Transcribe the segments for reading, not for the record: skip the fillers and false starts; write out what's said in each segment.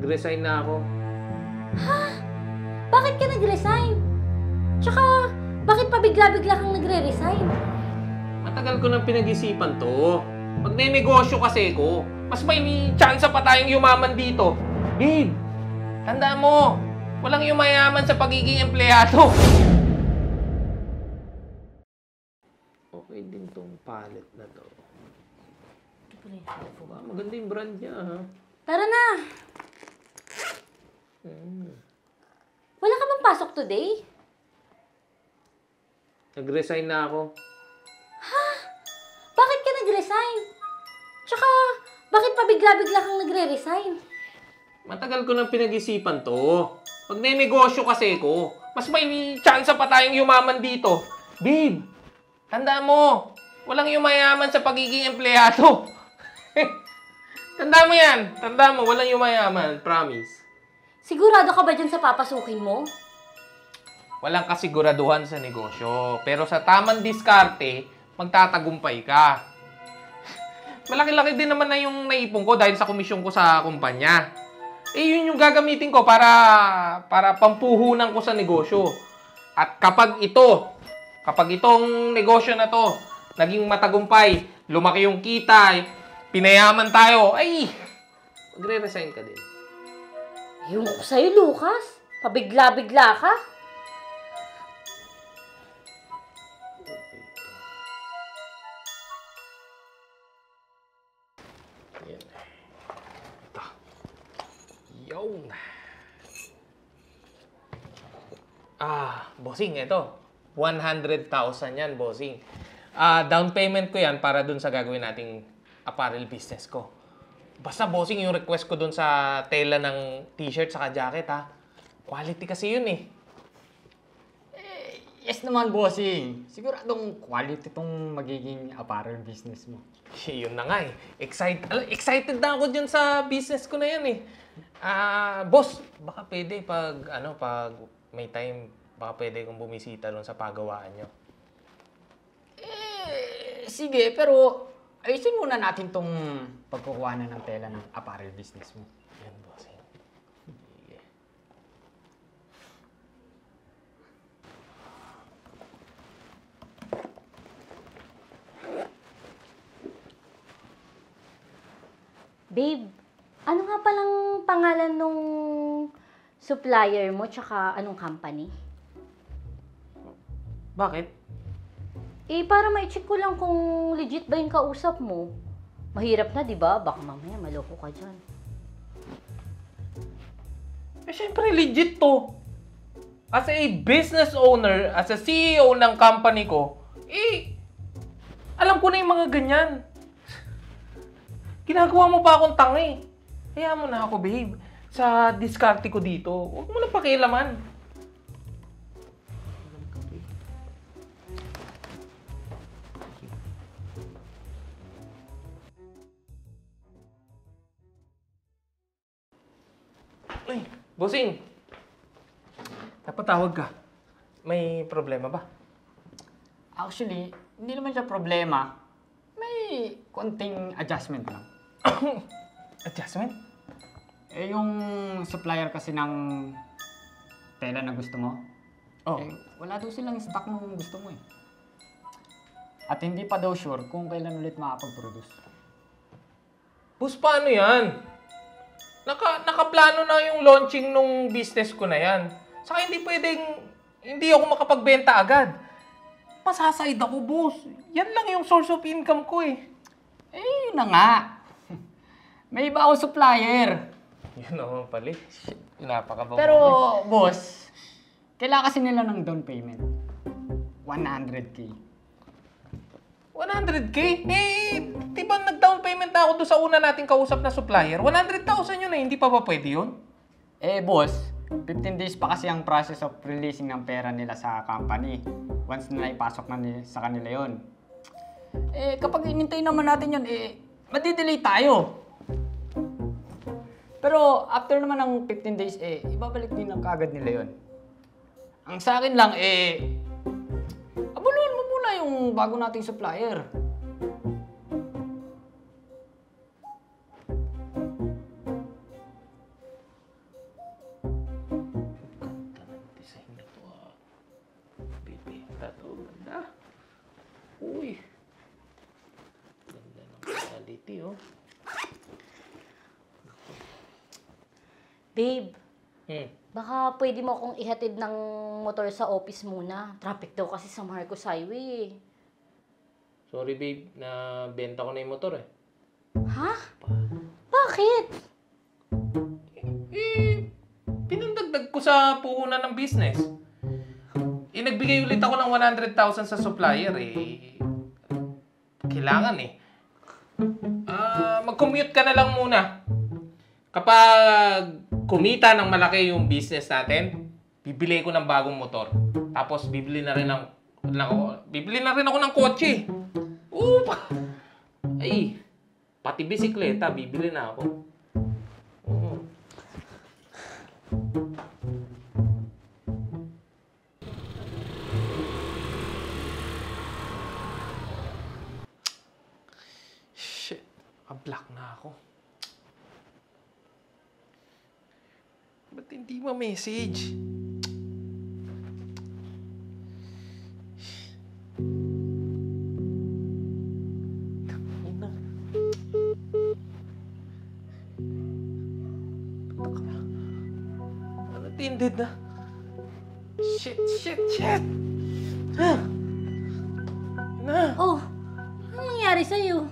Nag-resign na ako. Ha? Bakit ka nag-resign? Tsaka, bakit pa bigla-bigla kang nagre-resign? Matagal ko nang pinag-isipan to. Magne-negosyo kasi ko. Mas may chance pa tayong yumaman dito. Babe, tanda mo, walang yumayaman sa pagiging empleyado. Okay din tong palette na to. Maganda yung brand niya, ha? Tara na! Wala ka bang pasok today? Nag-resign na ako. Ha? Bakit ka nag-resign? Tsaka, bakit pa bigla-bigla kang nagre-resign? Matagal ko nang pinag-isipan to. Magne-negosyo kasi ko. Mas may chance pa tayong yumaman dito. Babe, tanda mo, walang yumayaman sa pagiging empleyado. Tanda mo yan. Tanda mo, walang yumayaman. Promise. Sigurado ka ba dyan sa papasukin mo? Walang kasiguraduhan sa negosyo. Pero sa tamang diskarte, magtatagumpay ka. Malaki-laki din naman na yung naipon ko dahil sa komisyon ko sa kumpanya. Eh, yun yung gagamitin ko para pampuhunan ko sa negosyo. At kapag itong negosyo na to, naging matagumpay, lumaki yung kita, pinayaman tayo, ay, magre-resign ka din. Yung ko sa'yo, Lucas. Pabigla-bigla ka. Ayan. Ito. Yun. Bossing, ito. 100,000 yan, bossing. Down payment ko yan para dun sa gagawin nating apparel business ko. Basta, bossing, yung request ko dun sa tela ng t-shirt saka jacket, ha. Quality kasi yun, eh. Yes naman, bossing. Siguradong quality tong magiging apparel business mo. Yun na nga, eh. Excited na ako dyan sa business ko na yan, eh. Boss, baka pwede pag may time, baka pwede kong bumisita dun sa pagawaan nyo. Sige, pero ayusin muna natin tong pagkukuhanan ng tela ng apparel business mo. Yan, bossing. Sige. Babe, ano nga palang pangalan nung supplier mo tsaka anong company? Bakit? Para ma-check ko lang kung legit ba yung kausap mo. Mahirap na, di ba? Baka mamaya maloko ka dyan. Syempre, legit to. As a business owner, as a CEO ng company ko, alam ko na yung mga ganyan. Ginagawa mo pa akong tanga. Kaya mo na ako, babe. Sa diskarte ko dito, huwag mo na pakialaman. Ay, bossing. Napatawag ka. May problema ba? Actually, hindi naman siya problema. May konting adjustment lang. Adjustment? Yung supplier kasi ng tela na gusto mo, Oh. wala daw silang stock ng gusto mo eh. At hindi pa daw sure kung kailan ulit makapag-produce. Boss, paano yan? Nakaplano na yung launching nung business ko na yan. Saka hindi ako makapagbenta agad. Masaside ako, boss. Yan lang yung source of income ko eh. Yun na nga. May iba akong supplier. Yun naman pala. Napakabawa. Pero, boss, kailangan kasi nila ng down payment. 100K. 100K? Di ba nag-down payment na ako doon sa una nating kausap na supplier? 100,000 yun eh. Hindi pa ba pwede yun? Boss, 15 days pa kasi ang process of releasing ng pera nila sa company. Once na ipasok na sa kanila yon. Kapag inintay naman natin yun, madidelay tayo. Pero after naman ng 15 days, ibabalik din ng kaagad nila yon. Ang sa akin lang, abuluhan mo muna yung bago nating supplier. Babe, Hmm. baka pwede mo akong ihatid ng motor sa office muna. Traffic daw kasi sa Marcos Highway. Sorry babe, na benta ko na yung motor eh. Ha? Bakit? Pinandagdag ko sa puhunan ng business. Nagbigay ulit ako ng 100,000 sa supplier eh. Kailangan eh. Mag-commute ka na lang muna. Kapag kumita ng malaki yung business natin, bibili ko ng bagong motor. Tapos bibili na rin ako ng kotse. Ay, pati bisikleta, bibili na ako. Oo. Shit, naka-block na ako. Ba't hindi ma-message? Ina. Unattended na. Shit. Na. Oh, anong nangyari sa'yo?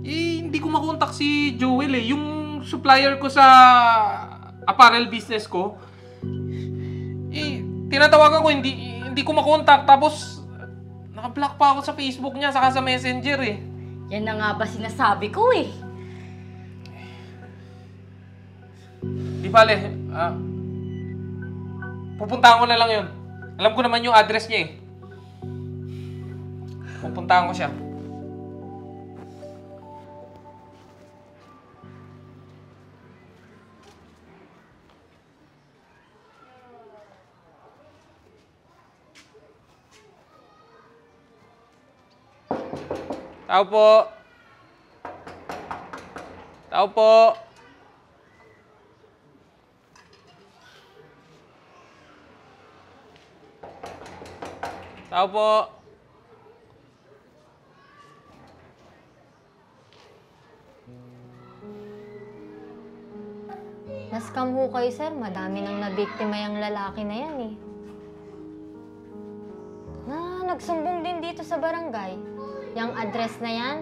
Hindi ko makontak si Joel eh. Yung supplier ko sa apparel business ko. Tinatawagan ko, hindi ko makontak. Tapos, naka-block pa ako sa Facebook niya, saka sa Messenger eh. Yan na nga ba sinasabi ko eh. Di bale, pupuntahan ko na lang yun. Alam ko naman yung address niya eh. Pupuntahan ko siya. Tao po. Tao po. Tao po. Nascam ho kayo, sir. Madami nang nabiktima yung lalaki na yan eh. Nagsumbong din dito sa barangay. Yung address na yan.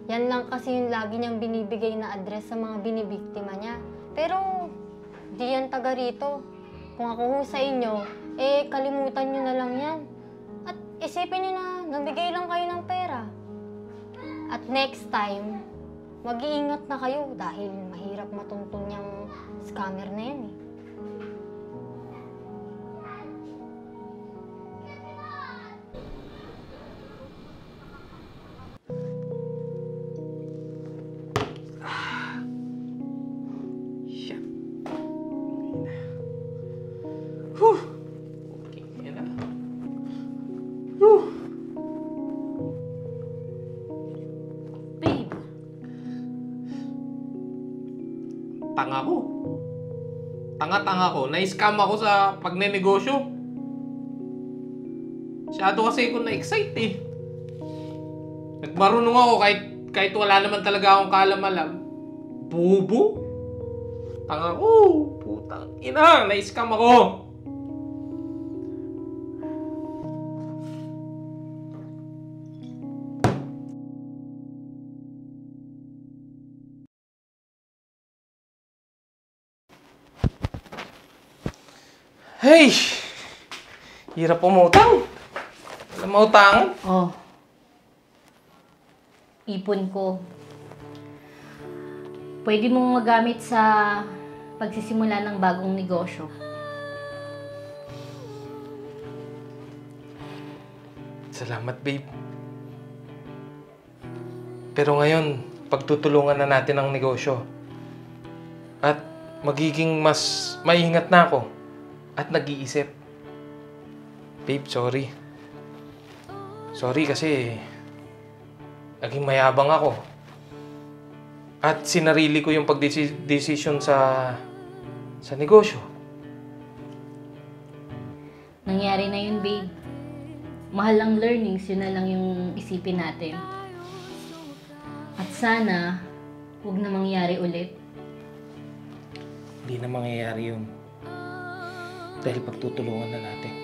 Yan lang kasi yung lagi niyang binibigay na address sa mga binibiktima niya. Pero, di yan taga rito. Kung ako ho sa inyo, kalimutan niyo na lang yan. At isipin niyo na, nabigay lang kayo ng pera. At next time, mag-iingat na kayo dahil mahirap matuntun yung scammer na yan eh. Shit. Whew. Okay, yan na. Whew. Babe, Tanga ko. Tanga-tanga ko. Na-scam ako sa pagnenegosyo. Masyado kasi ako na-excite eh. Nagmarunong ako kahit wala naman talaga akong kaalam-alam. Bobo. Tanga ko. Putang ina. Na-scam ako. Hey! Hirap umutang. Alam mo utangan? oh. Ipon ko. Pwede mong magamit sa pagsisimula ng bagong negosyo. Salamat, babe. Pero ngayon, pagtutulungan na natin ang negosyo. At magiging mas maingat na ako. At nag-iisip. Babe, sorry. Sorry kasi naging mayabang ako. At sinarili ko yung pagdesisyon sa negosyo. Nangyari na yun, babe. Mahal ang learnings, yun na lang yung isipin natin. At sana, huwag na mangyari ulit. Hindi na mangyayari yun. Dahil pagtutulungan na natin.